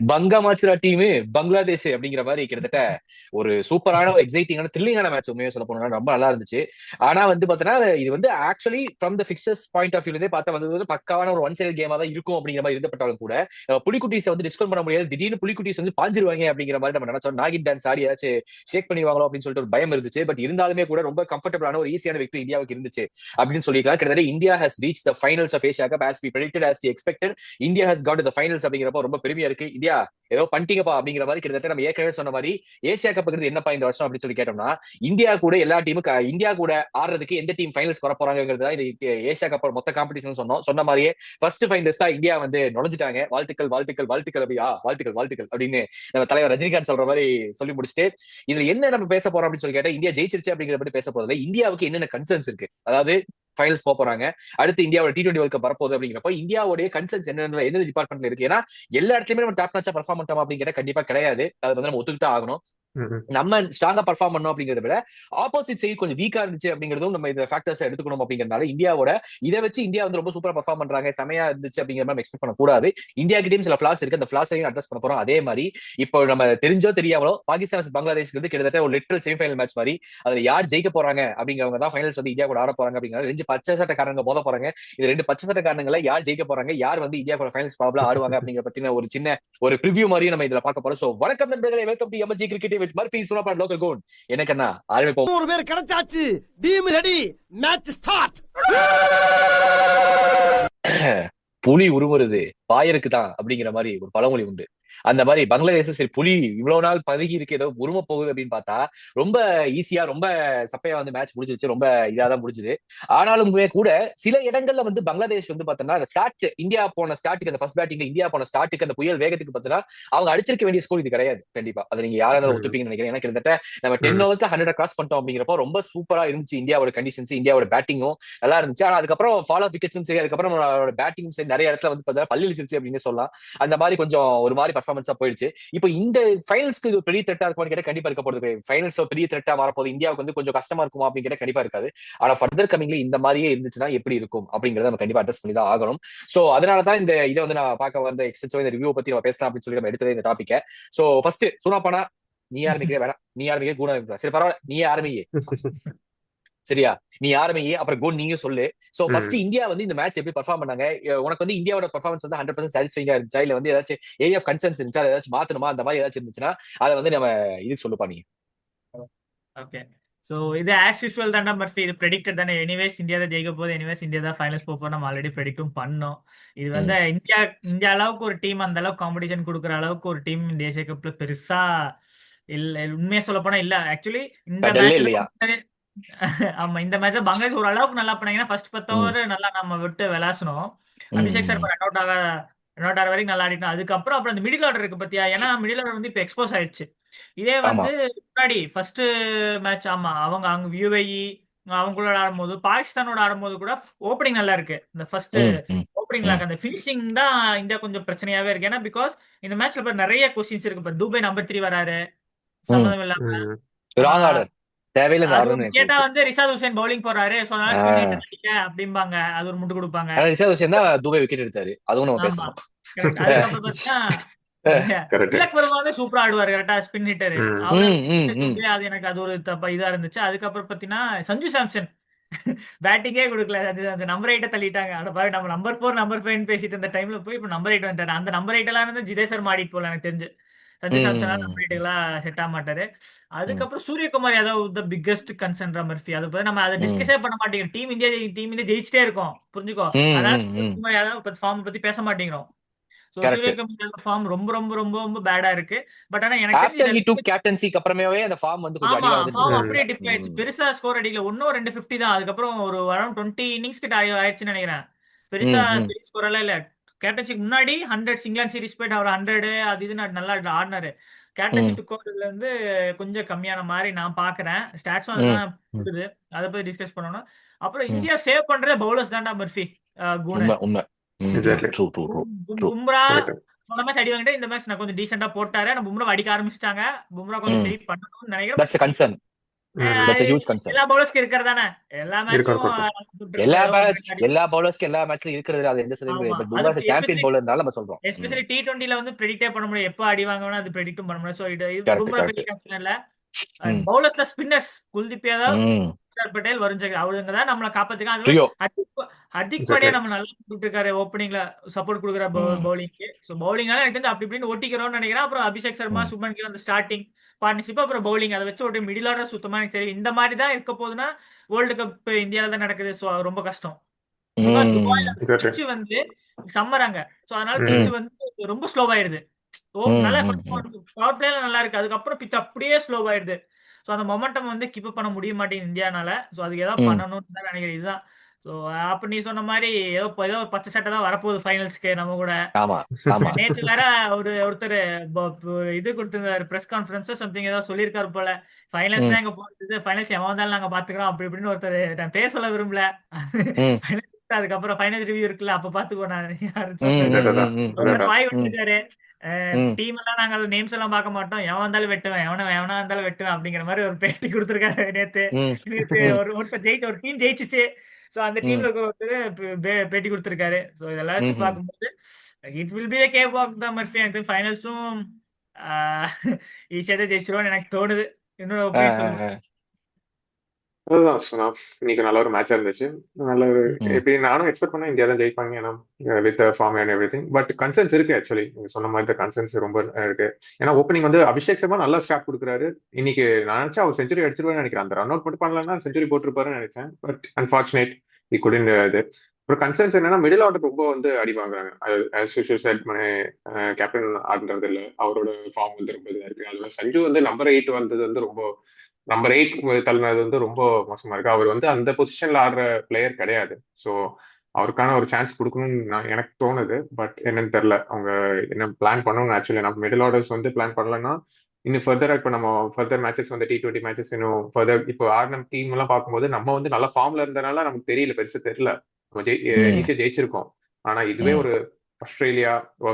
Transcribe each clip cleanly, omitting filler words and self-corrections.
பங்கமாச்சுரா team Bangladesh அப்படிங்கிற மாதிரி கிட்டத்தட்ட ஒரு சூப்பரான ஒரு எக்ஸைட்டிங்கான த்ரில்லிங்கான மேட்ச் உண்மையா சொல்ல போனா ரொம்ப நல்லா இருந்துச்சு. ஆனா வந்து பாத்தீங்கன்னா இது வந்து actually from the pictures point of வியூல பார்த்தா வந்து பக்காவான ஒரு ஒன் சைடு கேமா தான் இருக்கும் அப்படிங்கிற மாதிரி இருந்தப்பட்டாலும் கூட புலிக்குட்டிஸ் வந்து டிஸ்கவுண்ட் பண்ண முடியாது. திடீர்னு புலிக்குட்டிஸ் வந்து பாஞ்சிருவாங்க அப்படிங்கிற மாதிரி நம்ம நினைச்சோம். நாகின் டான்ஸ் ஆடி ஏதாச்சும் ஷேக் பண்ணிடுவாங்களோ அப்படின்னு சொல்லிட்டு ஒரு பயம் இருந்துச்சு. பட் இருந்தாலுமே கூட ரொம்ப கம்ஃபர்டபுளான ஒரு ஈஸியான வெற்றி இந்தியாவுக்கு இருந்துச்சு அப்படின்னு சொல்லிக்கலாம். கிட்டத்தட்ட India has reach the finals of Asia cup as we predicted, as we expected. India has got the finals அப்படிங்கிறப்ப ரொம்ப பெருமையா இருக்கு. இந்தியா ஏதோ பண்ணிட்டீங்கப்பா அப்படிங்கிற மாதிரி கிட்டத்தட்ட நம்ம ஏற்கனவே சொன்ன மாதிரி ஏசியா கப்புங்கிறது என்னப்பா இந்த வருஷம் அப்படின்னு சொல்லி கேட்டோம்னா இந்தியா கூட எல்லா டீமும் இந்தியா கூட ஆடுறதுக்கு எந்த டீம் ஃபைனல்ஸ் வர போறாங்கிறது இது ஏசியா கப் மொத்த காம்படிஷன் சொன்ன மாதிரியே ஃபர்ஸ்ட் ஃபைனலிஸ்டா இந்தியா வந்து நுழைஞ்சிட்டாங்க. வாழ்த்துக்கள் வாழ்த்துக்கள் வாழ்த்துக்கள் அப்படியா வாழ்த்துக்கள் வாழ்த்துக்கள் அப்படின்னு நம்ம தலைவர் ரஜினிகாந்த் சொல்ற மாதிரி சொல்லி முடிச்சுட்டு இதுல என்ன நம்ம பேச போறோம் அப்படின்னு சொல்லி கேட்டா இந்தியா ஜெயிச்சிருச்சு அப்படிங்கிற பத்தி பேச போறதுல இந்தியாவுக்கு என்னென்ன கன்சர்ன்ஸ் இருக்கு, அதாவது ஃபைனல்ஸ் போறாங்க, அடுத்து இந்தியாவோட T20 வேர்ல்ட் கப் வரப்போகுது அப்படிங்கிறப்ப இந்தியாவுடைய கன்சர்ன்ஸ் எந்த டிபார்ட்மெண்ட்ல இருக்கு. ஏன்னா எல்லா இடத்துலயுமே நம்ம டாப் நாச்சா பர்ஃபார்ம் பண்ணோம் அப்படிங்கிற கண்டிப்பா கிடையாது. அது வந்து நம்ம ஒத்துக்கிட்டு ஆகணும். நம்ம ஸ்ட்ராங்கா பர்ஃபார்ம் பண்ணோம் அப்படிங்கறத விட ஆப்போசிட் சைடு கொஞ்சம் வீக்கா இருந்துச்சு அப்படிங்கிறதும் நம்ம இந்த ஃபேக்டர்ஸ் எடுத்துக்கணும். அப்படிங்கறதுனால இந்தியாவோட இதை வச்சு இந்தியா வந்து ரொம்ப சூப்பரா பர்ஃபார்ம் பண்றாங்க, செமையா இருந்துச்சு அப்படிங்கிற மாதிரி எக்ஸ்பெக்ட் பண்ணக்கூடாது. இந்தியா கிட்டயும் சில ஃபிளாஸ் இருக்கு, அந்த ஃபிளாஸையும் அட்ரஸ் பண்ண போறோம். அதே மாதிரி இப்போ நம்ம தெரிஞ்சோ தெரியாமலோ பாகிஸ்தான் பங்களாதேஷ் வந்து கிட்டத்தட்ட ஒரு லிட்டரல் செமிஃபைனல் மேட்ச் மாதிரி அதுல யார் ஜெயிக்க போறாங்க அப்படிங்கிறவங்க தான் ஃபைனல்ஸ் வந்து இந்தியா கூட ஆட போறாங்க. அப்படிங்கிறது ரெண்டு பச்சை சட்டக்காரங்க மோத போறாங்க. இது ரெண்டு பச்சை சட்டக்காரங்களை யார் ஜெயிக்க போறாங்க, யார் வந்து இந்தியா கூட ஃபைனல்ஸ் ப்ராப்ளம் ஆடுவாங்க அப்படிங்கிற பத்தின ஒரு சின்ன ஒரு ப்ரிவியூ மாதிரி நம்ம இதுல பார்க்க போறோம். சோ வணக்கம் நண்பர்களே, welcome to MSG cricket with Murphy சுனாபாட் லோக்கல் கோன். எனக்கு என்ன ஆரம்பிப்போம். 100 பேர் கிடைச்சாச்சு. Team ready, match start. புலி உருமுறது பாயருக்கு தான் அப்படிங்கிற மாதிரி ஒரு பழமொழி உண்டு. அந்த மாதிரி பங்களாதேஷ் சரி புலி இவ்வளவு நாள் பதுகி இருக்கு ஏதோ உரும போகுது அப்படின்னு பார்த்தா ரொம்ப ஈஸியா ரொம்ப சப்பையா வந்து மேட்ச் முடிஞ்சிருச்சு. ரொம்ப இதாதான் முடிஞ்சுது. ஆனாலும் கூட சில இடங்கள்ல வந்து பங்களாதேஷ் வந்து பார்த்தோம்னா ஸ்டார்ட் இந்தியா போன ஸ்டார்ட்டுக்கு அந்த ஃபர்ஸ்ட் பேட்டிங்ல இந்தியா போன ஸ்டார்ட்டுக்கு அந்த புயல் வேகத்துக்கு பார்த்தோம்னா அவங்க அடிச்சிருக்க வேண்டிய ஸ்கோர் இது கிடையாது. கண்டிப்பா அதை நீங்க யாராவது ஒத்துப்பீங்கன்னு நினைக்கிறேன். எனக்கு கிட்டத்தட்ட நம்ம 10 ஓவர்ஸ்ல 100 கிராஸ் பண்ணிட்டோம் அப்படிங்கிறப்போ ரொம்ப சூப்பரா இருந்துச்சு. இந்தியாவோட கண்டிஷன்ஸ் இந்தியாவோட பேட்டிங்கும் நல்லா இருந்துச்சு. ஆனா அதுக்கப்புறம் ஃபால் ஆஃப் விக்கெட்ஸும் சரி, அதுக்கப்புறம் நம்மளோட பேட்டிங்கும் சரி நிறைய இடத்துல வந்து பார்த்தா பள்ளி அடிச்சிருச்சு அப்படின்னு சொல்லலாம். அந்த மாதிரி கொஞ்சம் ஒரு மாதிரி பர்ஃபார்மன்ஸா போயிடுச்சு. இப்போ இந்த ஃபைனல்ஸ்க்கு இது பெரிய த்ரெட்டா இருக்குமான்னு கேட்டா கண்டிப்பா இருக்க போறது கிடையாது. ஃபைனல்ஸ் பெரிய த்ரெட்டா வரப்போது இந்தியாவுக்கு வந்து கொஞ்சம் கஷ்டமா இருக்குமா அப்படின்னு கேட்டா கண்டிப்பா இருக்காது. ஆனா ஃபர்தர் கமிங்ல இந்த மாதிரியே இருந்துச்சுன்னா எப்படி இருக்கும் அப்படிங்கறத நம்ம கண்டிப்பா அட்ரஸ் பண்ணி தான் ஆகணும். சோ அதனாலதான் இந்த இதை வந்து நான் பார்க்க வந்த எக்ஸ்டென்சிவா இந்த ரிவ்யூ பத்தி நம்ம பேசலாம் அப்படின்னு சொல்லி நம்ம எடுத்தது இந்த டாபிக்க. சோ ஃபர்ஸ்ட் சூனாப்பானா நீ ஆரம்பிக்கிற வேணாம், நீ ஆரம்பிக்க குணா சரி பரவாயில்ல நீ ஆரம்பியே. சரியா, நீ ஆரம்பிங்க அப்புறம் கோல் நீங்க சொல்லு. சோ ஃபர்ஸ்ட் இந்தியா வந்து இந்த மேட்ச் எப்படி பெர்ஃபார்ம் பண்ணாங்க, உனக்கு வந்து இந்தியாவோட பெர்ஃபார்மன்ஸ் வந்து 100% சாட்டிஸ்ஃபைங்கா இருந்துச்சா, இல்ல வந்து ஏதாச்சும் ஏரியா ஆஃப் கன்சர்ன்ஸ் இருந்துச்சா, ஏதாச்சும் மாத்தணுமா அந்த மாதிரி ஏதாச்சும் இருந்துச்சுன்னா அதை வந்து நம்ம இதுக்கு சொல்லுப்பா நீ. ஓகே. ஸோ இது ஆஸ் யூஸ்வல் தான்டா மர்ஃபி, இது ப்ரெடிக்டட் தானே. எனிவேஸ் இந்தியா தான் ஜெயிக்க போகுது, எனிவேஸ் இந்தியா தான் ஃபைனல்ஸ் போக நம்ம ஆல்ரெடி ப்ரெடிக்டும் பண்ணோம். இது வந்து இந்தியா இந்தியா அளவுக்கு ஒரு டீம் அந்த அளவுக்கு காம்படிஷன் கொடுக்குற அளவுக்கு ஒரு டீம் இந்த ஏசியா கப்ல பெருசா இல்ல. உண்மையா சொல்ல போனா இல்ல. ஆக்சுவலி இந்த இல்லையா மேட்ச்ல ஆமா இந்த மேட்ச்ல பங்களாதேஷ் ஒரு அளவுக்கு நல்லா பண்ணாங்கன்னா ஃபர்ஸ்ட் 10 ஓவர் நல்லா நம்ம விட்டு விளாசணும். அபிஷேக் சார் ரன் அவுட் ஆகிற வரைக்கும் நல்லா ஆடிட்டோம். அதுக்கப்புறம் அப்புறம் அந்த மிடில் ஆர்டர் இருக்கு பத்தியா, ஏன்னா மிடில் ஆர்டர் வந்து இப்ப எக்ஸ்போஸ் ஆயிடுச்சு. இதே வந்து முன்னாடி ஃபர்ஸ்ட் மேட்ச் ஆமா அவங்க அங்க யுஏஇ அவங்களோட ஆடும்போது பாகிஸ்தானோட ஆடும்போது கூட ஓப்பனிங் நல்லா இருக்கு. இந்த ஃபர்ஸ்ட் ஓப்பனிங் லாக் அந்த ஃபினிஷிங் தான் இந்தியா கொஞ்சம் பிரச்சனையாவே இருக்கு. ஏன்னா பிகாஸ் இந்த மேட்ச்ல நிறைய கொஸ்டின்ஸ் இருக்கு. இப்ப துபை நம்பர் 3 வராரு சம்மதம் இல்லாம. அது கேட்டா வந்து ரிஷாத் ஹுசேன் பவுலிங் போறாரு அப்படிம்பாங்க. அது ஒரு முட்டு கொடுப்பாங்க. துபை விக்கெட் எடுத்தாரு, அதுவும் நம்ம ஆமா பேசணும். அதுக்கப்புறம் பாத்தீங்கன்னா திலக் வர்மாவே சூப்பரா ஆடுவாரு கரெக்டா ஸ்பின் ஹிட்டரு. அது எனக்கு அது ஒரு தப்பா இதா இருந்துச்சு. அதுக்கப்புறம் பாத்தீங்கன்னா சஞ்சு சாம்சன் பேட்டிங்கே கொடுக்கல. சஞ்சு சாம்சன் நம்பர் 8 தள்ளிட்டாங்க. அட பாரு நம்ம நம்பர் 4 நம்பர் 5 பேசிட்டு இருந்த டைம்ல போய் இப்ப நம்பர் 8 வந்துட்டாரு. அந்த நம்பர் 8 எல்லாம் இருந்து ஜிதேசர் மாடிட்டு போல எனக்கு தெரிஞ்சு. சஞ்சு சாம்சன் நம்பர் 8 எல்லாம் செட் ஆக மாட்டாரு. அதுக்கப்புறம் Suryakumar Yadav the biggest concern Murphy. அது போய் நம்ம அதை டிஸ்கஸே பண்ண மாட்டேங்கிறோம். டீம் இந்தியா ஜெயிச்சிட்டே இருக்கோம் புரிஞ்சுக்கோ. அதனால சூரியகுமார் யாதவ் ஃபார்ம் பத்தி பேச மாட்டேங்கிறோம். சூரியகுமார் ஃபார்ம் ரொம்ப ரொம்ப ரொம்ப ரொம்ப பேடா இருக்கு. பட் ஆனா எனக்கு கேப்டன்சிக்கு அப்புறமேவே அந்த ஃபார்ம் வந்து கொஞ்சம் அடியா வந்து ஃபார்ம் அப்படியே டிப் ஆயிடுச்சு. பெருசா ஸ்கோர் அடிக்கல. 1-250 தான். அதுக்கப்புறம் ஒரு அரௌண்ட் 20 இன்னிங்ஸ் கிட்ட ஆயிடுச்சுன்னு நினைக்கிறேன். பெருசா பெரிய ஸ்கோர் எல்லாம் இல்ல. கேப்டன்சிக்கு முன்னாடி 100 இங்கிலாந்து சீரிஸ் போயிட்டு அவர் 100 அது இது நல்லா ஆடினாரு. கேப்டன்சி டுக்கோர்ல இருந்து கொஞ்சம் கம்மியான மாதிரி நான் பாக்குறேன். ஸ்டாட்ஸும் அதுதான் கொடுக்குது. அதை பத்தி டிஸ்கஸ் பண்ணணும். அப்புறம் இந்தியா சேவ் பண்றதே பவுலர்ஸ் தான்டா மர்ஃபி. பும்ரா போன மேட்ச் அடி வாங்கிட்டு இந்த மேட்ச் நான் கொஞ்சம் டீசெண்டா போட்டாரு. பும்ரா அடிக்க ஆரம்பிச்சிட்டாங்க. பும்ரா கொஞ்சம் சரி பண்ணணும்னு நினைக்கிறேன். That's a huge concern. எல்லா பவுலர்ஸ்க்கு இருக்கிறதானே எல்லா மேட்சும் எல்லா பவுலர்ஸ்க்கு எல்லா மேட்ச்லயும் இருக்கிறது அது எந்த சந்தேகமும் கிடையாது. பட் பும்ரா சாம்பியன் பவுலர்னால நம்ம சொல்றோம். எஸ்பெஷலி T20ல வந்து ப்ரெடிக்டே பண்ண முடியும், எப்ப அடி வாங்கணும் அது ப்ரெடிக்டும் பண்ண முடியும். சோ இது பும்ரா பெரிய கன்சர்ன் இல்ல. பவுலர்ஸ்ல ஸ்பின்னர்ஸ் குல்தீப் யாதவ், அக்ஷர் பட்டேல், வருண் சக்கர் அவருங்க தான் நம்மள காப்பாத்துக்காங்க. ஹர்திக் பாண்டியா நம்ம நல்லா கொடுத்துட்டு இருக்காரு, ஓப்பனிங்ல சப்போர்ட் கொடுக்குற பவுலிங்க்கு. சோ பவுலிங்னால எனக்கு தெரிஞ்சு அப்படி இப்படின்னு ஓட்டிக்கிறோம்னு நினைக்கிறேன். அப்புறம் அபிஷேக் சர்மா, சுப்மன் கில் அந்த ஸ்டார்டிங் பார்ட்னர்ஷிப், அப்புறம் பவுலிங் அதை வச்சு ஒரு மிடில் ஆர்டர் சுத்தமா எனக்கு சரி இந்த மாதிரி தான் இருக்க போகுதுன்னா வேர்ல்டு கப் இந்தியாவில தான் நடக்குது. சோ ரொம்ப கஷ்டம். பிட்ச் வந்து சம்மராங்க, சோ அதனால பிட்ச் வந்து ரொம்ப ஸ்லோவாயிடுது. நல்லா பவர் பிளேல நல்லா இருக்கு, அதுக்கப்புறம் பிட்ச் அப்படியே ஸ்லோவாயிடுது. சோ அந்த மொமெண்டம் வந்து கீப் பண்ண முடிய மாட்டேங்குது இந்தியானால. சோ அதுக்கு ஏதாவது பண்ணணும்னு தான் நினைக்கிறேன். இதுதான். சோ அப்ப நீ சொன்ன மாதிரி ஏதோ ஒரு 10 சட்டை தான் வரப்போகுது ஃபைனல்ஸ்க்கு நம்ம கூட. நேற்று வேற ஒருத்தர் இது கொடுத்திருந்தாரு, பிரஸ் கான்ஃபரன்ஸ் சம்திங் ஏதோ சொல்லியிருக்காரு போல, ஃபைனல்ஸ் தான் எங்க போறது, ஃபைனல்ஸ் எவன் வந்தாலும் நாங்க பாத்துக்கிறோம் அப்படி இப்படின்னு ஒருத்தர். நான் பேர் சொல்ல விரும்பல. அதுக்கப்புறம் ஃபைனல் ரிவ்யூ இருக்குல்ல, அப்ப பாத்துக்கோ. நான் வாய் விட்டுட்டாரு, டீம் எல்லாம் நாங்க நேம்ஸ் எல்லாம் பார்க்க மாட்டோம், எவன் வந்தாலும் வெட்டுவேன், எவனா இருந்தாலும் வெட்டுவேன் அப்படிங்கிற மாதிரி ஒரு பேட்டி கொடுத்திருக்காரு நேத்து. ஒரு டீம் ஜெயிச்சிச்சு. சோ அந்த டீம்ல ஒருத்தர் பேட்டி கொடுத்திருக்காரு. சோ இதெல்லாம் வச்சு பார்க்கும்போது it will be a cap of the Murphy. எனக்கு ஃபைனல்ஸும் ஈஸியா ஜெயிச்சிருவோம்னு எனக்கு தோணுது. இன்னொரு ஒப்பீனியன் சொல்லுங்க. அதுதான் சொன்னா, இன்னைக்கு நல்ல ஒரு மேட்சா இருந்துச்சு. நல்ல ஒரு எப்படி நானும் எக்ஸ்பெக்ட் பண்ணேன் இந்தியா தான் ஜெயிப்பாங்க, ஏன்னா with form and everything. But concerns இருக்கு ஆக்சுவலி, நீங்க சொன்ன மாதிரி தான் கன்சர்ன்ஸ் ரொம்ப இருக்கு. ஏன்னா ஓப்பனிங் வந்து அபிஷேக் சர்மா நல்லா ஸ்டார்ட் கொடுக்குறாரு. இன்னைக்கு நான் நினைச்சா அவர் செஞ்சுரி அடிச்சிருவான்னு நினைக்கிறேன். அந்த ரன் அவுட் மட்டும் பண்ணலன்னா செஞ்சுரி போட்டிருப்பாருன்னு நினைச்சேன். பட் அன்பார்ச்சுனேட் he couldn't இது. அப்புறம் கன்சர்ன்ஸ் என்னன்னா மிடில் ஆர்டர் ரொம்ப வந்து அடி வாங்குறாங்க. கேப்டன் ஆடுறது இல்லை, அவரோட ஃபார்ம் வந்து ரொம்ப இதாக இருக்கு. அதுல சஞ்சு வந்து நம்பர் 8 வந்தது வந்து ரொம்ப நம்பர் 8 தள்ளினது வந்து ரொம்ப மோசமா இருக்கு. அவர் வந்து அந்த பொசிஷன்ல ஆடுற பிளேயர் கிடையாது. ஸோ அவருக்கான ஒரு சான்ஸ் கொடுக்கணும்னு எனக்கு தோணுது. பட் என்னன்னு தெரியல அவங்க என்ன பிளான் பண்ணணும். ஆக்சுவலி நம்ம மிடில் ஆர்டர்ஸ் வந்து பிளான் பண்ணலன்னா இன்னும் ஃபர்தரா இப்போ நம்ம ஃபர்தர் மேட்சஸ் வந்து T20 மேட்சஸ் இன்னும் ஃபர்தர் இப்போ ஆடின டீம் எல்லாம் பார்க்கும்போது நம்ம வந்து நல்ல ஃபார்ம்ல இருந்தனால நமக்கு தெரியல, பெருசா தெரியல, நம்ம ஈஸியா ஜெயிச்சிருக்கோம். ஆனா இதுவே ஒரு ஆஸ்திரேலியா,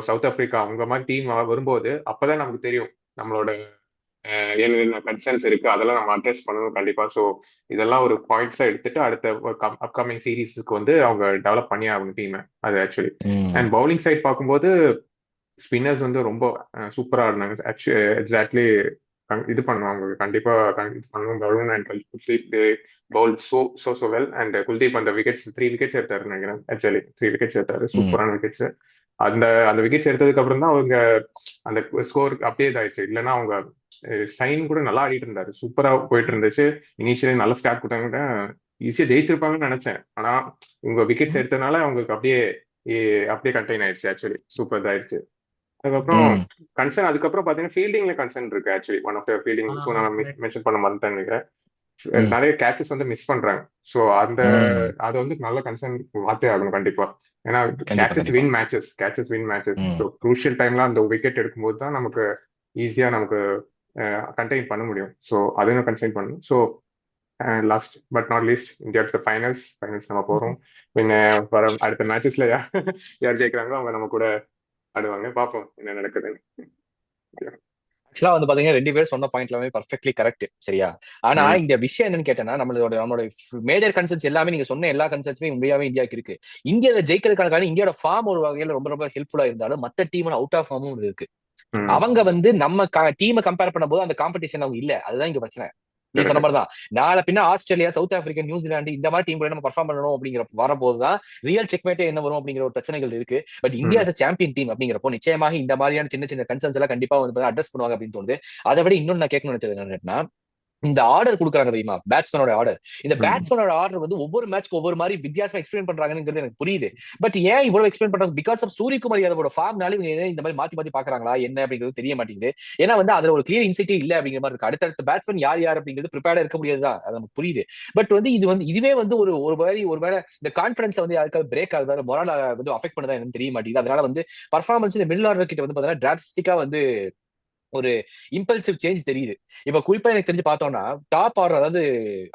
சவுத் ஆப்பிரிக்கா அவங்க மாதிரி டீம் வரும்போது அப்பதான் நமக்கு தெரியும் நம்மளோட என்னென்ன கன்சர்ன்ஸ் இருக்கு, அதெல்லாம் நம்ம அட்ரஸ் பண்ணணும் கண்டிப்பா. ஸோ இதெல்லாம் ஒரு பாயிண்ட்ஸா எடுத்துட்டு அடுத்த அப்கமிங் சீரீஸ்க்கு வந்து அவங்க டெவலப் பண்ணி ஆகணும் டீமை. அது ஆக்சுவலி. அண்ட் பவுலிங் சைட் பார்க்கும்போது ஸ்பின்னர்ஸ் வந்து ரொம்ப சூப்பரா ஆடினாங்க. எக்ஸாக்ட்லி இது பண்ணுவாங்க கண்டிப்பா பண்ணுவாங்க. Varun and Kuldeep bowl so well. And Kuldeep அந்த விக்கெட்ஸ் 3 விக்கெட்ஸ் எடுத்தாருன்னு நினைக்கிறேன். ஆக்சுவலி 3 விக்கெட்ஸ் எடுத்தாரு, சூப்பரான விக்கெட்ஸ். அந்த விக்கெட்ஸ் எடுத்ததுக்கு அப்புறம் தான் அவங்க அந்த ஸ்கோர் அப்படியே இதாயிடுச்சு. இல்லைன்னா அவங்க சைன் கூட நல்லா ஆடிட்டு இருந்தாரு, சூப்பரா போயிட்டு இருந்துச்சு. இனிஷியலி நல்ல ஸ்டார்ட் கொடுத்தாங்க, ஈஸியா ஜெயிச்சிருப்பாங்கன்னு நினைச்சேன். ஆனா உங்க விக்கெட்ஸ் எடுத்தனால அவங்களுக்கு அப்படியே கண்டெயின் ஆயிடுச்சு. ஆக்சுவலி சூப்பர் இதாயிடுச்சு. அதுக்கப்புறம் கன்சர்ன் அதுக்கப்புறம் பாத்தீங்கன்னா ஃபீல்டிங்ல கன்சர்ன் இருக்கு. Actually one of the fielding நான் மென்ஷன் பண்ண மாட்டேன்னு நினைக்கிறேன். நிறைய கேச்சஸ் வந்து மிஸ் பண்றாங்க. ஸோ அதை வந்து நல்ல கன்சர்ன் மாத்தே ஆகணும் கண்டிப்பா. ஏன்னா catches win matches. So crucial டைம்ல அந்த விக்கெட் எடுக்கும்போது தான் நமக்கு ஈஸியா நமக்கு கண்டெயின் பண்ண முடியும். ஸோ அதையும் கன்சைன் பண்ணணும். So last but not least India to finals நம்ம போறோம். பின்ன வர அடுத்த மேட்சஸ்ல யார் ஜெயிக்கிறாங்களோ அவங்க நம்ம கூட ஆடுவாங்க. பார்ப்போம் என்ன நடக்குதுன்னு. ஆக்சுவலா வந்து பாத்தீங்கன்னா 2 பேரும் சொன்ன பாயிண்ட் எல்லாமே பர்ஃபெக்ட்லி கரெக்ட், சரியா? ஆனா இந்த விஷயம் என்னன்னு கேட்டேன்னா நம்மளோட மேஜர் கன்சர்ன்ஸ் எல்லாமே நீங்க சொன்ன எல்லா கன்சர்ன்ஸுமே உண்மையாவே இந்தியாவுக்கு இருக்கு. இந்தியாவை ஜெயிக்கிறதுக்கான இந்தியாவோட ஃபார்ம் ஒரு வகையில ரொம்ப ரொம்ப ஹெல்ப்ஃபுல்லா இருந்தாலும் மற்ற டீம் அவுட் ஆஃப் ஃபார்மும் இருக்கு. அவங்க வந்து நம்ம டீமை கம்பேர் பண்ணும்போது அந்த காம்படிஷன் அவங்க இல்ல. அதுதான் இங்க பிரச்சனை. நீ சொன்ன மாதிரிதான் நாளை பின்ன ஆஸ்திரேலியா, சவுத் ஆப்பிரிக்கா, நியூசிலாந்து இந்த மாதிரி டீம் நம்ம பர்ஃபார்ம் பண்ணணும் அப்படிங்கிற வரப்போதுதான் ரியல் செக்மேட்டே என்ன வரும் அப்படிங்கிற ஒரு பிரச்சனைகள் இருக்கு. பட் இந்தியா சாம்பியன் டீம் அப்படிங்கிறப்போ நிச்சயமாக இந்த மாதிரியான சின்ன சின்ன கன்சர்ன்ஸ் எல்லாம் கண்டிப்பா வந்து அட்ரஸ் பண்ணுவாங்க அப்படின்னு தோணுது. அதை விட இன்னொன்னு நான் கேட்கணும்னு நினைச்சது என்னன்னா, இந்த ஆர்டர் கொடுக்குறாங்க தெரியுமா, பேட்ஸ்மேனோட ஆர்டர். இந்த பேட்ஸ்மேனோட ஆர்டர் வந்து ஒவ்வொரு மேட்ச்க்கு ஒவ்வொரு மாதிரி வித்தியாசமா எக்ஸ்பிளைன் பண்றாங்கிறது எனக்கு புரியுது. பட் ஏன் இவ்வளவு எக்ஸ்பிளைன் பண்றாங்க? பிகாஸ் ஆஃப் சூரியகுமார் யாதவோட ஃபார்ம்னால இவங்க இந்த மாதிரி மாத்தி மாத்தி பாக்குறாங்களா என்ன அப்படிங்கிறது தெரிய மாட்டேங்குது. ஏன்னா வந்து அதுல ஒரு கிளியர் இன்சைட்டே இல்ல அப்படிங்கிற மாதிரி இருக்கு. அடுத்தடுத்த பேட்ஸ்மேன் யார் அப்படிங்கிறது ப்ரிப்பேர்டா இருக்க முடியாதுதான், அது நமக்கு புரியுது. பட் வந்து இதுவே வந்து ஒருவேளை இந்த கான்பிடன்ஸ் வந்து யாருக்காவது பிரேக் ஆகுது, மொரால் வந்து அஃபெக்ட் பண்ணதா என்னன்னு தெரிய மாட்டேங்குது. அதனால வந்து பர்ஃபார்மன்ஸ் இந்த மிடில் ஆர்டர் கிட்ட வந்து பாத்தீங்கன்னா டிராஸ்டிக்கா வந்து ஒரு இம்பல்சிவ் சேஞ்ச் தெரியுது. இப்ப குறிப்பா எனக்கு தெரிஞ்சு பார்த்தோம்னா டாப் ஆர்டர், அதாவது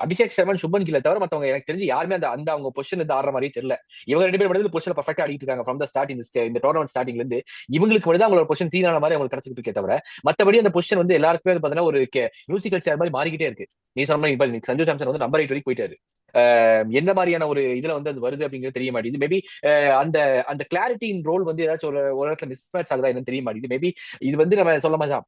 அபிஷேக் சர்மன், சுப்மன் கில்லை தவிர மத்தவங்க எனக்கு தெரிஞ்சு யாருமே அந்த அந்த அவங்க பொசிஷன் இருந்து ஆடுற மாதிரி தெரியல. இவங்க 2 பேர் மட்டும் பொசிஷன் பர்ஃபெக்டா ஆடிட்டு இருக்காங்க ஃப்ரம் த ஸ்டார்ட். இந்த டோர்னமெண்ட் ஸ்டார்டிங்ல இருந்து இவங்களுக்கு மட்டும் அவங்களோட பொசிஷன் தீரான மாதிரி அவங்களுக்கு கிடைச்சிட்டு இருக்கே தவிர மத்தபடி அந்த பொசிஷன் வந்து எல்லாருக்குமே பாத்தீங்கன்னா ஒரு மியூசிக்கல் சேர் மாதிரி மாறிக்கிட்டே இருக்கு. நீ சொன்ன மாதிரி இப்ப சஞ்சு சாம்சன் வந்து நம்பர் 8 வரைக்கும் போயிட்டாரு. எந்த மாதிரியான ஒரு இதுல வந்து அது வருது அப்படிங்கிறது தெரிய மாட்டேங்குது. மேபி அந்த அந்த கிளாரிட்டி இன் ரோல் வந்து ஏதாச்சும் ஒரு இடத்துல மிஸ் மேட்ச் ஆகுதா என்னன்னு தெரிய மாட்டேங்குது. மேபி இது வந்து நம்ம சொல்ல மாதிரி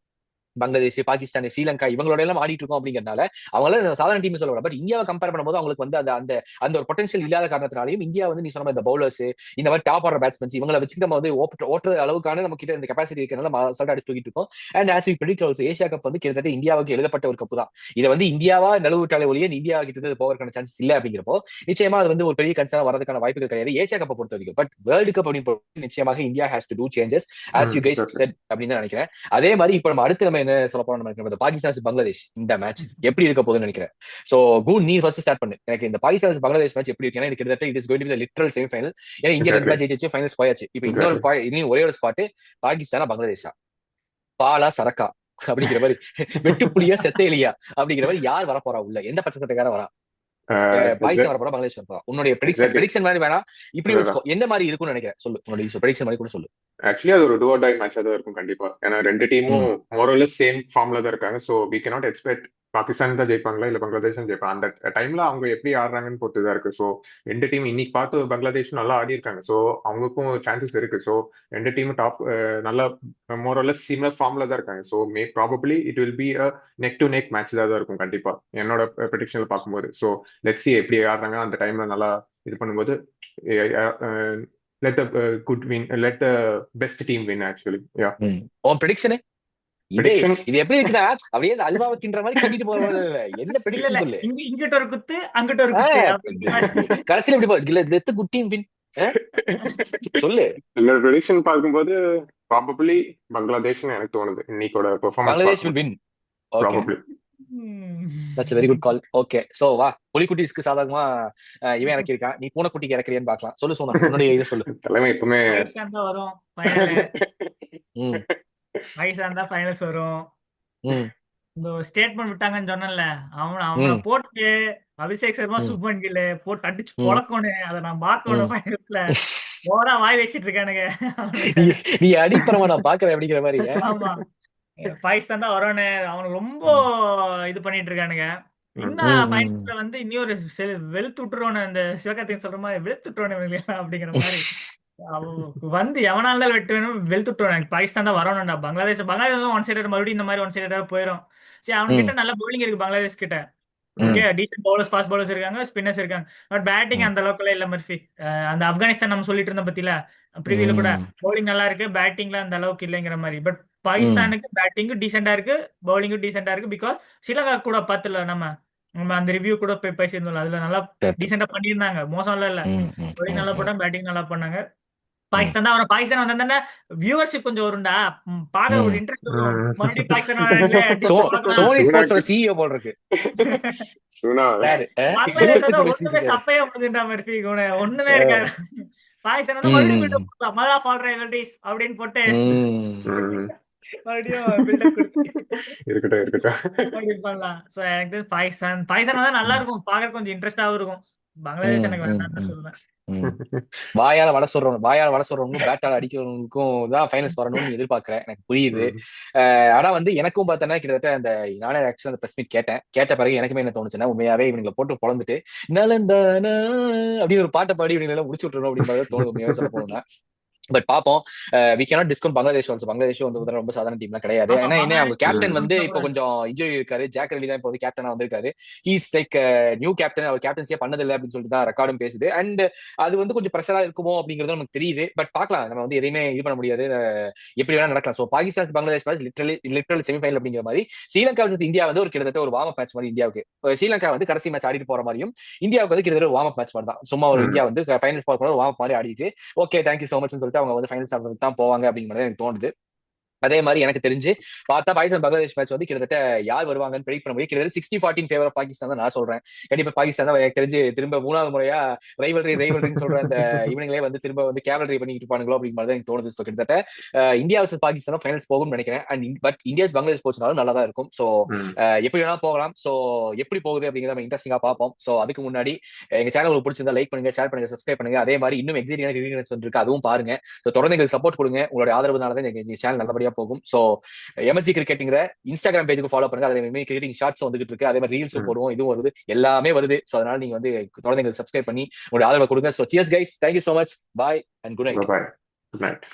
பங்களாதேஷ், பாகிஸ்தான், ஸ்ரீலங்கா இவங்களோட எல்லாம் ஆடிட்டு இருக்கோம் அப்படிங்கறதுனால அவங்களால சாதாரண டீம் சொல்ல. பட் இந்தியாவை கம்பேர் பண்ணும்போது அவங்களுக்கு வந்து அந்த அந்த அந்த ஒரு பொட்டன்ஷியல் இல்லாத காரணத்தினாலையும் இந்தியா வந்து நீ சொன்ன இந்த பவுலர்ஸ், இந்த மாதிரி டாப் ஆர்டர் பேட்ஸ்மேன்ஸ் இவங்களை வச்சு நம்ம வந்து ஓட்டுற அளவுக்கான நம்ம கிட்ட இந்த கெபாசிட்டி இருக்கிறனால அசால்ட்டா அடிச்சு தூக்கிட்டு இருக்கோம். And as we predict also Asia cup வந்து கிட்டத்தட்ட இந்தியாவுக்கு எழுதப்பட்ட ஒரு கப்பு தான். இதை வந்து இந்தியாவா நழுவிட்டாலே ஒழிய இந்தியா கிட்ட போவதற்கான சான்சஸ் இல்லை அப்படிங்கிறப்போ நிச்சயமா அது வந்து ஒரு பெரிய கன்சர்னா வரதுக்கான வாய்ப்புகள் கிடையாது ஏசியா கப்பை பொறுத்த வரைக்கும். பட் வேர்ல்டு கப் அப்படின்னு நிச்சயமாக India has to do changes as you guys said அப்படின்னு நினைக்கிறேன். அதே மாதிரி இப்ப நம்ம அடுத்து நம்ம என்ன சொல்ல போறோம், பாகிஸ்தான் பங்களாதேஷ் இந்த மேட்ச் எப்படி இருக்க போகுதுன்னு நினைக்கிறேன். சோ கூன் நீ ஃபர்ஸ்ட் ஸ்டார்ட் பண்ணு. எனக்கு இந்த பாகிஸ்தான் பங்களாதேஷ் மேட்ச் எப்படி இருக்கு, எனக்கு கிட்டத்தட்ட it is going to be the literal semi final. ஏன்னா இந்தியா 2 மேட்ச் ஜெயிச்சு ஃபைனல்ஸ் போயாச்சு. இப்போ இன்னொரு இன்னும் ஒரே ஒரு ஸ்பாட் பாகிஸ்தானா பங்களாதேஷா, பாலா சரக்கா அப்படிங்கிற மாதிரி, வெட்டுப்புலியா செத்தையிலியா அப்படிங்கிற மாதிரி யார் வரப்போறா உள்ள, எந்த பட்சத்துக்கார வரா? பாகிஸ்தான் வரப்போறா பங்களாதேஷ் வரப்போறா? உன்னுடைய ப்ரெடிக்ஷன் மாதிரி வேணா இப்படி வச்சுக்கோ, எந்த மாதிரி இருக்கும்னு நினைக்கிறேன் சொல்லு. உன்னுடைய ப்ரெடிக்ஷன் மாதிரி கூட சொல்லு. ஆக்சுவலி அது ஒரு டூ ஆர் டை மேட்சா தான் இருக்கும் கண்டிப்பா. ஏன்னா 2 டீமும் மோரலஸ் சேம் ஃபார்ம்ல தான் இருக்காங்க. So we cannot expect Pakistan தான் ஜெயிப்பாங்களா இல்ல பங்களாதேஷ் ஜெயிப்பாங்க. அந்த டைம்ல அவங்க எப்படி ஆடுறாங்கன்னு பொறுத்து தான் இருக்கு. ஸோ 2 டீம் இன்னைக்கு பார்த்து பங்களாதேஷ் நல்லா ஆடி இருக்காங்க. ஸோ அவங்களுக்கும் சான்சஸ் இருக்கு. ஸோ 2 டீமும் டாப் நல்லா மோரலஸ் சிமிலர் ஃபார்ம்ல தான் இருக்காங்க. So probably it will be a neck to neck match தான் இருக்கும் கண்டிப்பா என்னோட ப்ரெடிக்ஷன்ல பார்க்கும்போது. ஸோ லெட்ஸ் சி எப்படி ஆடுறாங்க அந்த டைம்ல நல்லா இது பண்ணும்போது. Let the good win. Let the best team win. Actually, yeah. உன் ப்ரெடிக்ஷன் இது எப்படி இருக்குன்னா அப்படியே அல்வாவை கின்ற மாதிரி கட்டிட்டு போறது. என்ன ப்ரெடிக்ஷன் சொல்லு. இங்கிட்ட ஒரு குத்து அங்கிட்ட ஒரு குத்து, கடைசியில எப்படி போகுது, லெட் குட் டீம் வின் சொல்லு. என்னோட ப்ரெடிக்ஷன் பார்க்கும்போது ப்ராபபிலி பங்களாதேஷ்னு எனக்கு தோணுது. இன்னைக்கோட performance Bangladesh will win. Probably That's a very good call. Okay, so வா புலிக்குட்டிஸ்க்கு சாதகமா இவன் எனக்கு இருக்கான், நீ பூனைக்குட்டிக்கு இறக்குறியான்னு பார்க்கலாம். சொல்லு சோனா, உன்னுடைய இதை சொல்லு. தலைமை எப்பவுமே பாகிஸ்தான் தான் வரும் ஃபைனல். பாகிஸ்தான் தான் ஃபைனல்ஸ் வரும். இந்த ஸ்டேட்மெண்ட் விட்டாங்கன்னு சொன்னேன்ல, அவனை போட்டு அபிஷேக் சர்மா, சுப்மன் கில் போட்டு அடிச்சு பொழக்கணும். அதை நான் பார்க்கணும் ஃபைனல்ஸ்ல. ஓரா வாய் வச்சிட்டு இருக்கானுங்க. நீ அடிப்பறமா நான் பாக்குறேன் அப்படிங்கிற மாதிரி. ஆமா, பாகிஸ்தான் தான் வரணும். அவனுக்கு ரொம்ப இது பண்ணிட்டு இருக்கானுங்க. இன்னும் ஃபைனல்ஸ்ல வந்து இன்னொரு வெளுத்து விட்டுருவானு, அந்த சிவகார்த்திகேயன் சொல்ற மாதிரி வெளுத்து விட்டுருவானு அப்படிங்கிற மாதிரி வந்து எவனால வெட்டு வேணும் வெளுத்து விட்டுருவானு. பாகிஸ்தான் தான் வரணும்டா. பங்களாதேஷ் ஒன் சைடட் மறுபடியும் இந்த மாதிரி ஒன் சைடடா போயிடும். சரி, அவன்கிட்ட நல்ல பவுலிங் இருக்கு பங்களாதேஷ் கிட்ட. Okay, decent bowlers, fast bowlers இருக்காங்க, ஸ்பின்னர்ஸ் இருக்காங்க. பட் பேட்டிங் அந்த அளவுக்குலாம் இல்ல மர்ஃபி. அந்த ஆப்கானிஸ்தான் நம்ம சொல்லிட்டு இருந்தோம் பத்தில ப்ரீவியூல கூட, பவுலிங் நல்லா இருக்கு, பேட்டிங்ல அந்த அளவுக்கு இல்லைங்கிற மாதிரி. பட் பாகிஸ்தானுக்கு பேட்டிங்கும் டீசெண்டா இருக்கு, பவுலிங்கும் டீசெண்டா இருக்கு. பிகாஸ் ஸ்ரீலங்கா கூட பாத்துல நம்ம அந்த ரிவ்யூ கூட பேசியிருந்தோம், அதுல நல்லா டீசெண்டா பண்ணியிருந்தாங்க, மோசம் இல்ல. பவுலிங் நல்லா போட்டாங்க, பேட்டிங் நல்லா பண்ணாங்க. பாகிஸ்தான் தான் வரும். பாகிஸ்தான் வந்தா வியூவர்ஷிப் கொஞ்சம் வரும்டா, பாக்க ஒரு இன்ட்ரெஸ்ட் வரும். மறுபடியும் பாகிஸ்தான் சிஇஓ போல இருக்கு. ஒண்ணுமே சப்பையா முடிஞ்சுட்டா மாதிரி ஒண்ணுமே இருக்காது. பாகிஸ்தான் வந்து மறுபடியும் மதா ஃபால் ரைவல்ரிஸ் அப்படின்னு போட்டு பண்ணலாம். சோ எனக்கு பாகிஸ்தான் தான் நல்லா இருக்கும், பாக்க கொஞ்சம் இன்ட்ரெஸ்டாவும் இருக்கும். பங்களாதேஷ் எனக்கு வேண்டாம்னு சொல்லுவேன். வாயால வட சொல்றவங்க பேட்டால அடிக்கிறவங்களுக்கும் தான் ஃபைனல்ஸ் வரணும்னு எதிர்பார்க்கிறேன். எனக்கு புரியுது. ஆனா வந்து எனக்கும் பார்த்தோன்னா கிட்டத்தட்ட அந்த நானே ஆக்சுவலா அந்த பிரஸ் மீட் கேட்ட பிறகு எனக்குமே என்ன தோணுச்சுன்னா, உண்மையாவே இவங்களை போட்டு பொழந்துட்டு நலந்தானா அப்படின்னு ஒரு பாட்டை பாடி இவங்களை எல்லாம் முடிச்சு விட்டுறணும் அப்படின்னு தோணுது உண்மையாவே சொல்ல போனோம்னா. பட் பாப்போம், we cannot discount Bangladesh also. Bangladesh வந்து ரொம்ப சாதாரண டீம்லாம் கிடையாது. ஏன்னா என்ன, அவங்க கேப்டன் வந்து இப்போ கொஞ்சம் இன்ஜுரி இருக்காரு. ஜாக் ரெலி தான் இப்போ வந்து கேப்டனா வந்திருக்காரு. He's like new captain. அவர் கேப்டன்சியா பண்ணதில்லை அப்படின்னு சொல்லிட்டு தான் ரெக்கார்டும் பேசுது. அண்ட் அது வந்து கொஞ்சம் ப்ரெஷரா இருக்குமோ அப்படிங்கிறது நமக்கு தெரியுது. பட் பார்க்கலாம், நம்ம வந்து எதையுமே இது பண்ண முடியாது, எப்படி வேணா நடக்கலாம். So Pakistan Bangladesh match literal semi-final அப்படிங்கிற மாதிரி. ஸ்ரீலங்கா இந்தியா வந்து ஒரு கிட்டத்தட்ட ஒரு வார்ம் அப் மேட்ச் மாதிரி இந்தியாவுக்கு. ஸ்ரீலங்கா வந்து கடைசி மேட்ச் ஆடிட்டு போற மாதிரியும், இந்தியாவுக்கு வந்து கிட்டத்தட்ட ஒரு வார்ம் அப் மேட்ச் மாதிரி தான். சும்மா ஒரு இந்தியா வந்து ஃபைனல்ஸ் போற ஒரு வார்ம் அப் மாதிரி ஆடிட்டு ஓகே தேங்க்யூ சோ மச் சொல்லிட்டு அவங்க வந்து ஃபைனல்ஸ் தான் போவாங்க அப்படிங்கிற மாதிரி எனக்கு தோணுது. அதே மாதிரி எனக்கு தெரிஞ்சு பார்த்தா பாகிஸ்தான் பங்களாதேஷ் மேட்ச் வந்து கிட்டத்தட்ட யார் வருவாங்கன்னு ப்ரெடிக்ட் பண்ண முடியும். கிட்டத்தட்ட 60-40 ஃபேவர் ஆஃப் பாகிஸ்தான் தான் நான் சொல்றேன். கண்டிப்பா பாகிஸ்தான் தான் எனக்கு தெரிஞ்சு திரும்ப 3வது முறையா ரைவல்ரின்னு சொல்ற அந்த இவனுங்களே வந்து திரும்ப வந்து கேவலரி பண்ணிட்டு இருப்பானுங்களோ அப்படிங்கிற மாதிரி தான் எனக்கு தோணுது. ஸோ கிட்டத்தட்ட இந்தியா வர்சஸ் பாகிஸ்தான் ஃபைனல்ஸ் போகும்னு நினைக்கிறேன். அண்ட் பட் இந்தியாஸ் பங்களாதேஷ் போச்சுனாலும் நல்லா தான் இருக்கும். ஸோ எப்படி வேணா போகலாம். ஸோ எப்படி போகுது அப்படிங்கிறத நம்ம இன்ட்ரெஸ்டிங்கா பார்ப்போம். ஸோ அதுக்கு முன்னாடி எங்க சேனல் உங்களுக்கு பிடிச்சிருந்தா லைக் பண்ணுங்க, ஷேர் பண்ணுங்க, சப்ஸ்கிரைப் பண்ணுங்க. அதே மாதிரி இன்னும் எக்ஸைட்டிங்கான ரிவ்யூஸ் இருக்கு, அதுவும் பாருங்க. ஸோ தொடர்ந்து எங்களுக்கு சப்போர்ட் கொடுங்க. உங்களுடைய ஆதரவுனால தான் எங்க சேனல் நல்லபடியா போகும். ஸோ எம்எஸ்ஜி கிரிக்கெட்டுங்கிற இன்ஸ்டாகிராம் பேஜுக்கு ஃபாலோ பண்ணுங்க. அதுல கிரிக்கெட்டிங் ஷார்ட்ஸ் வந்துகிட்டு இருக்கு. அதே மாதிரி ரீல்ஸும் போடுவோம், இதுவும் வருது, எல்லாமே வருது. ஸோ அதனால நீங்க வந்து தொடர்ந்து எங்களுக்கு சப்ஸ்கிரைப் பண்ணி உங்களுடைய ஆதரவை கொடுங்க. So cheers guys, thank you so much, bye and good night. Good night.